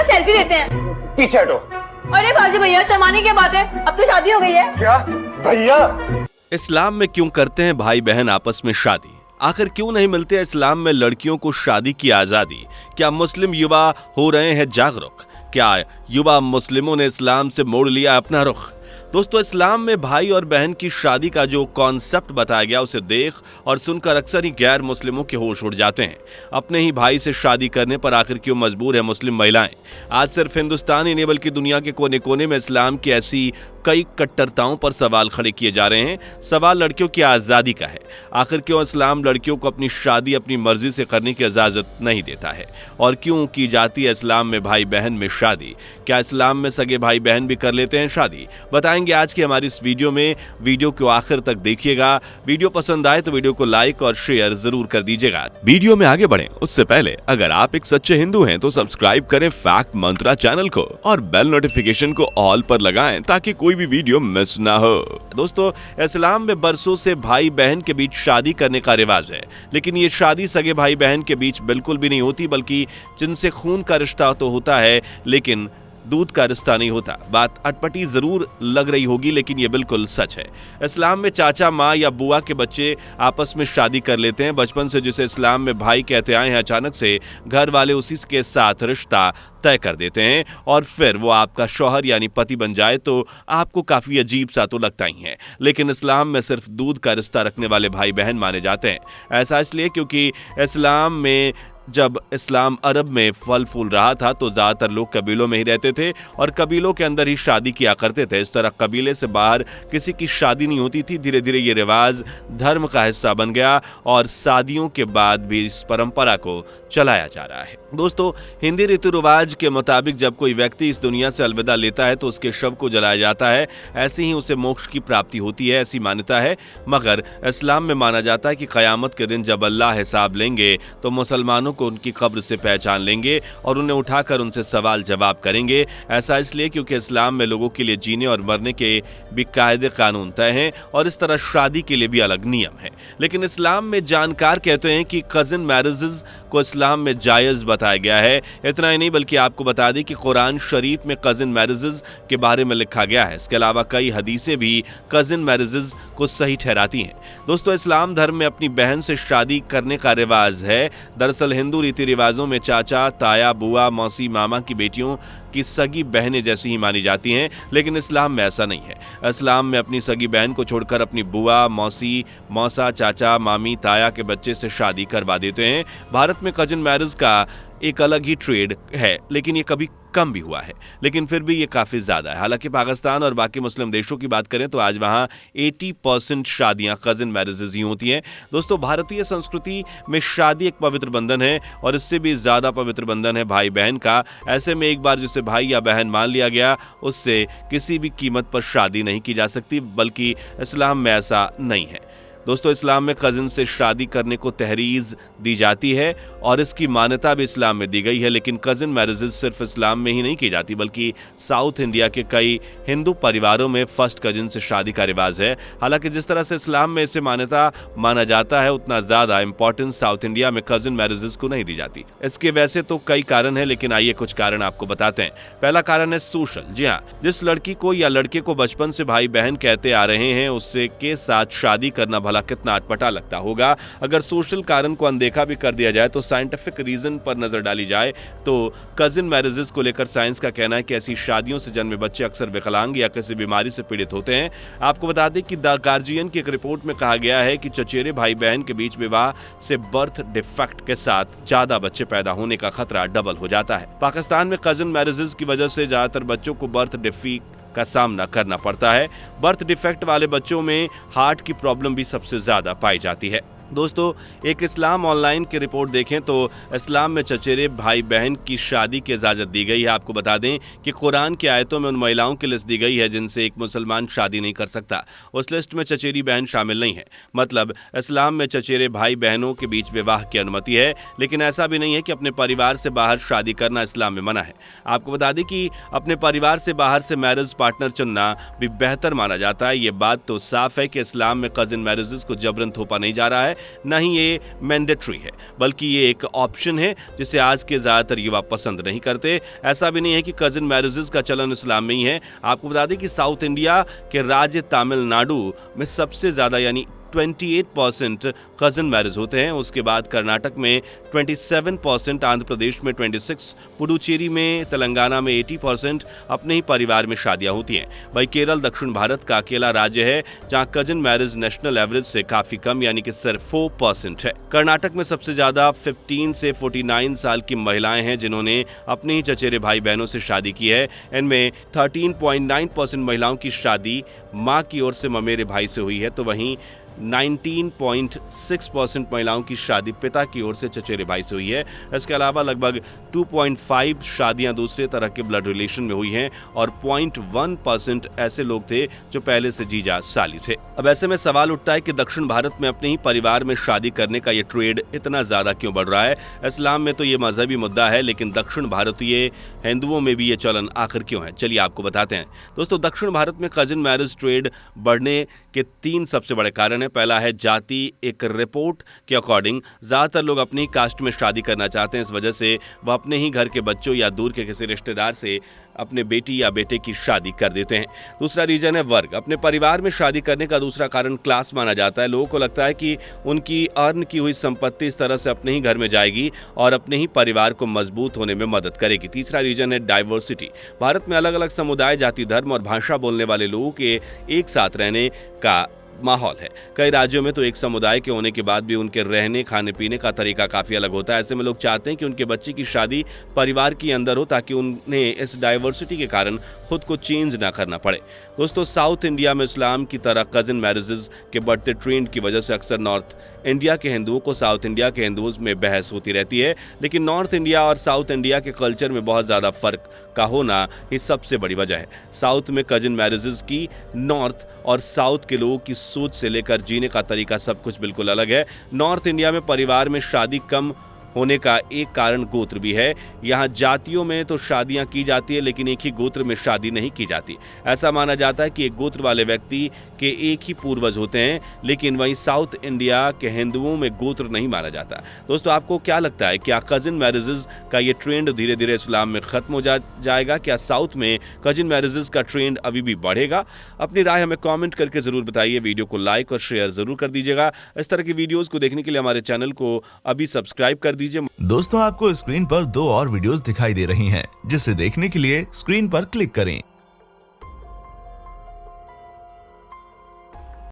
Selfie लेते हैं। पीछे हटो। अरे बाजी भैया, शर्माने की बात है, अब तो शादी हो गई है। क्या भैया? इस्लाम में क्यों करते हैं भाई बहन आपस में शादी? आखिर क्यों नहीं मिलते इस्लाम में लड़कियों को शादी की आजादी? क्या मुस्लिम युवा हो रहे हैं जागरूक? क्या युवा मुस्लिमों ने इस्लाम से मोड़ लिया अपना रुख? दोस्तों, इस्लाम में भाई और बहन की शादी का जो कॉन्सेप्ट बताया गया उसे देख और सुनकर अक्सर ही गैर मुस्लिमों के होश उड़ जाते हैं। अपने ही भाई से शादी करने पर आखिर क्यों मजबूर है मुस्लिम महिलाएं? आज सिर्फ हिंदुस्तान ही नहीं बल्कि दुनिया के कोने कोने में इस्लाम की ऐसी कई कट्टरताओं पर सवाल खड़े किए जा रहे हैं। सवाल लड़कियों की आज़ादी का है। आखिर क्यों इस्लाम लड़कियों को अपनी शादी अपनी मर्जी से करने की इजाज़त नहीं देता है? और क्यों की जाती है इस्लाम में भाई बहन में शादी? क्या इस्लाम में सगे भाई बहन भी कर लेते हैं शादी? बताएंगे आज की हमारी इस वीडियो में। वीडियो को आखिर तक देखिएगा। वीडियो पसंद आए तो वीडियो को लाइक और शेयर जरूर कर दीजिएगा। वीडियो में आगे बढ़ें उससे पहले अगर आप एक सच्चे हिंदू हैं तो सब्सक्राइब करें फैक्ट मंत्रा चैनल को और बेल नोटिफिकेशन को ऑल पर लगाएं ताकि कोई भी वीडियो मिस ना हो। दोस्तों, इस्लाम में बरसों से भाई बहन के बीच शादी करने का रिवाज है, लेकिन ये शादी सगे भाई बहन के बीच बिल्कुल भी नहीं होती, बल्कि जिनसे खून का रिश्ता तो होता है लेकिन दूध का रिश्ता नहीं होता। बात अटपटी जरूर लग रही होगी लेकिन ये बिल्कुल सच है। इस्लाम में चाचा, माँ या बुआ के बच्चे आपस में शादी कर लेते हैं। बचपन से जिसे इस्लाम में भाई कहते आए हैं, अचानक से घर वाले उसी के साथ रिश्ता तय कर देते हैं और फिर वो आपका शौहर यानी पति बन जाए तो आपको काफी अजीब सा तो लगता ही है। लेकिन इस्लाम में सिर्फ दूध का रिश्ता रखने वाले भाई बहन माने जाते हैं। ऐसा इसलिए क्योंकि इस्लाम में जब इस्लाम अरब में फल फूल रहा था तो ज्यादातर लोग कबीलों में ही रहते थे और कबीलों के अंदर ही शादी किया करते थे। इस तरह कबीले से बाहर किसी की शादी नहीं होती थी। धीरे धीरे ये रिवाज धर्म का हिस्सा बन गया और शादियों के बाद भी इस परंपरा को चलाया जा रहा है। दोस्तों, हिंदी रीति रिवाज के मुताबिक जब कोई व्यक्ति इस दुनिया से अलविदा लेता है तो उसके शव को जलाया जाता है। ऐसे ही उसे मोक्ष की प्राप्ति होती है, ऐसी मान्यता है। मगर इस्लाम में माना जाता है कि कयामत के दिन जब अल्लाह हिसाब लेंगे तो मुसलमानों को उनकी कब्र से पहचान लेंगे और उन्हें उठाकर उनसे सवाल जवाब करेंगे। ऐसा इसलिए क्योंकि इस्लाम में लोगों के लिए जीने और मरने के भी कायदे कानून तय हैं और इस तरह शादी के लिए भी अलग नियम है। लेकिन इस्लाम में जानकार कहते हैं कि कजिन मैरिजेस को इस्लाम में जायज बताया गया है। इतना ही नहीं बल्कि आपको बता दें कि कुरान शरीफ में कजिन मैरिजेस के बारे में लिखा गया है। इसके अलावा कई हदीसें भी कजिन मैरिजेस को सही ठहराती हैं। दोस्तों, इस्लाम धर्म में अपनी बहन से शादी करने का रिवाज है। दरअसल हिंदू रीति रिवाजों में चाचा, ताया, बुआ, मौसी, मामा की बेटियों की सगी बहनें जैसी ही मानी जाती हैं, लेकिन इस्लाम में ऐसा नहीं है। इस्लाम में अपनी सगी बहन को छोड़कर अपनी बुआ, मौसी, मौसा, चाचा, मामी, ताया के बच्चे से शादी करवा देते हैं। भारत में कजिन मैरिज का एक अलग ही ट्रेड है, लेकिन ये कभी कम भी हुआ है, लेकिन फिर भी ये काफी ज्यादा है। हालांकि पाकिस्तान और बाकी मुस्लिम देशों की बात करें तो आज वहां 80% शादियां कजिन मैरिजेस ही होती हैं। दोस्तों, भारतीय संस्कृति में शादी एक पवित्र बंधन है और इससे भी ज्यादा पवित्र बंधन है भाई बहन का। ऐसे में एक बार जिसे भाई या बहन मान लिया गया उससे किसी भी कीमत पर शादी नहीं की जा सकती, बल्कि इस्लाम में ऐसा नहीं है। दोस्तों, इस्लाम में कजिन से शादी करने को तहरीज दी जाती है और इसकी मान्यता भी इस्लाम में दी गई है। लेकिन कजिन मैरिजेस सिर्फ इस्लाम में ही नहीं की जाती बल्कि साउथ इंडिया के कई हिंदू परिवारों में फर्स्ट कजिन से शादी का रिवाज है। हालांकि जिस तरह से इस्लाम में इसे मान्यता माना जाता है उतना ज्यादा इंपॉर्टेंस साउथ इंडिया में कजिन मैरिजेस को नहीं दी जाती। इसके वैसे तो कई कारण है, लेकिन आइए कुछ कारण आपको बताते हैं। पहला कारण है सोशल। जी हाँ, जिस लड़की को या लड़के को बचपन से भाई बहन कहते आ रहे हैं उससे के साथ शादी करना भला कितना अटपटा लगता होगा। अगर सोशल कारण को अनदेखा भी कर दिया जाए तो साइंटिफिक रीजन पर नजर डाली जाए तो कजिन मैरिजेस को लेकर साइंस का कहना है कि ऐसी शादियों से जन्मे बच्चे अक्सर विकलांग या किसी बीमारी से पीड़ित होते हैं। आपको बता दें कि द गार्जियन की एक रिपोर्ट में कहा गया है कि चचेरे भाई बहन के बीच विवाह से बर्थ डिफेक्ट के साथ ज्यादा बच्चे पैदा होने का खतरा डबल हो जाता है। पाकिस्तान में कजिन मैरिजेस की वजह से ज्यादातर बच्चों को बर्थ डिफेक्ट का सामना करना पड़ता है। बर्थ डिफेक्ट वाले बच्चों में हार्ट की प्रॉब्लम भी सबसे ज्यादा पाई जाती है। दोस्तों, एक इस्लाम ऑनलाइन की रिपोर्ट देखें तो इस्लाम में चचेरे भाई बहन की शादी की इजाज़त दी गई है। आपको बता दें कि कुरान की आयतों में उन महिलाओं की लिस्ट दी गई है जिनसे एक मुसलमान शादी नहीं कर सकता। उस लिस्ट में चचेरी बहन शामिल नहीं है। मतलब इस्लाम में चचेरे भाई बहनों के बीच विवाह की अनुमति है, लेकिन ऐसा भी नहीं है कि अपने परिवार से बाहर शादी करना इस्लाम में मना है। आपको बता दें कि अपने परिवार से बाहर से मैरिज पार्टनर चुनना भी बेहतर माना जाता है। ये बात तो साफ है कि इस्लाम में कजिन मैरिजेस को जबरन थोपा नहीं जा रहा है, है, न ही ये मैंडेटरी है, बल्कि ये एक ऑप्शन है जिसे आज के ज़्यादातर युवा पसंद नहीं करते। ऐसा भी नहीं है कि कजिन मैरिजेस का चलन इस्लाम में ही है। आपको बता दें कि साउथ इंडिया के राज्य तमिलनाडु में सबसे ज़्यादा यानी 28% कजिन मैरिज होते हैं। उसके बाद कर्नाटक में 27%, आंध्र प्रदेश में 26%, पुडुचेरी में, तेलंगाना में 80% अपने ही परिवार में शादियां होती हैं। वहीं केरल दक्षिण भारत का अकेला राज्य है जहां कजिन मैरिज नेशनल एवरेज से काफी कम यानी कि सिर्फ 4% है। कर्नाटक में सबसे ज्यादा 15 से 49 साल की महिलाएं हैं जिन्होंने अपने ही चचेरे भाई बहनों से शादी की है। इनमें 13.9% महिलाओं की शादी मां की ओर से ममेरे भाई से हुई है, तो वहीं 19.6% महिलाओं की शादी पिता की ओर से चचेरे भाई से हुई है। इसके अलावा लगभग 2.5 शादियां दूसरे तरह के ब्लड रिलेशन में हुई हैं और 0.1% ऐसे लोग थे जो पहले से जीजा साली थे। अब ऐसे में सवाल उठता है कि दक्षिण भारत में अपने ही परिवार में शादी करने का ये ट्रेड इतना ज्यादा क्यों बढ़ रहा है। इस्लाम में तो ये मजहबी मुद्दा है, लेकिन दक्षिण भारतीय हिंदुओं में भी ये चलन आखिर क्यों है, चलिए आपको बताते हैं। दोस्तों, दक्षिण भारत में कजिन मैरिज ट्रेड बढ़ने के 3 सबसे बड़े कारण। पहला है जाति। एक रिपोर्ट के अकॉर्डिंग ज्यादातर लोग अपनी कास्ट में शादी करना चाहते हैं, इस वजह से वह अपने ही घर के बच्चों या दूर के किसी रिश्तेदार से अपने बेटी या बेटे की शादी कर देते हैं। दूसरा रीजन है वर्ग। अपने परिवार में शादी करने का दूसरा कारण क्लास माना जाता है। लोगों को लगता है कि उनकी अर्न की हुई संपत्ति इस तरह से अपने ही घर में जाएगी और अपने ही परिवार को मजबूत होने में मदद करेगी। तीसरा रीजन है डाइवर्सिटी। भारत में अलग अलग समुदाय, जाति, धर्म और भाषा बोलने वाले लोगों के एक साथ रहने का माहौल है। कई राज्यों में तो एक समुदाय के होने के बाद भी उनके रहने, खाने पीने का तरीका काफी अलग होता है। ऐसे में लोग चाहते हैं कि उनके बच्चे की शादी परिवार के अंदर हो ताकि उन्हें इस डाइवर्सिटी के कारण खुद को चेंज ना करना पड़े। दोस्तों, साउथ इंडिया में इस्लाम की तरह कजिन मैरिजेस के बढ़ते ट्रेंड की वजह से अक्सर नॉर्थ इंडिया के हिंदुओं को साउथ इंडिया के हिंदुओं में बहस होती रहती है, लेकिन नॉर्थ इंडिया और साउथ इंडिया के कल्चर में बहुत ज़्यादा फर्क का होना ही सबसे बड़ी वजह है। साउथ में कजिन मैरिजेस की नॉर्थ और साउथ के लोगों की सोच से लेकर जीने का तरीका सब कुछ बिल्कुल अलग है। नॉर्थ इंडिया में परिवार में शादी कम होने का एक कारण गोत्र भी है। यहाँ जातियों में तो शादियां की जाती है, लेकिन एक ही गोत्र में शादी नहीं की जाती। ऐसा माना जाता है कि एक गोत्र वाले व्यक्ति के एक ही पूर्वज होते हैं, लेकिन वहीं साउथ इंडिया के हिंदुओं में गोत्र नहीं माना जाता। दोस्तों, आपको क्या लगता है, क्या कजिन मैरिजेस का ये ट्रेंड धीरे धीरे इस्लाम में खत्म हो जाएगा? क्या साउथ में कजिन मैरिजेस का ट्रेंड अभी भी बढ़ेगा? अपनी राय हमें कॉमेंट करके जरूर बताइए। वीडियो को लाइक और शेयर जरूर कर दीजिएगा। इस तरह की वीडियोज को देखने के लिए हमारे चैनल को अभी सब्सक्राइब कर दीजिए। दोस्तों, आपको स्क्रीन पर 2 और वीडियोस दिखाई दे रही हैं, जिसे देखने के लिए स्क्रीन पर क्लिक करें।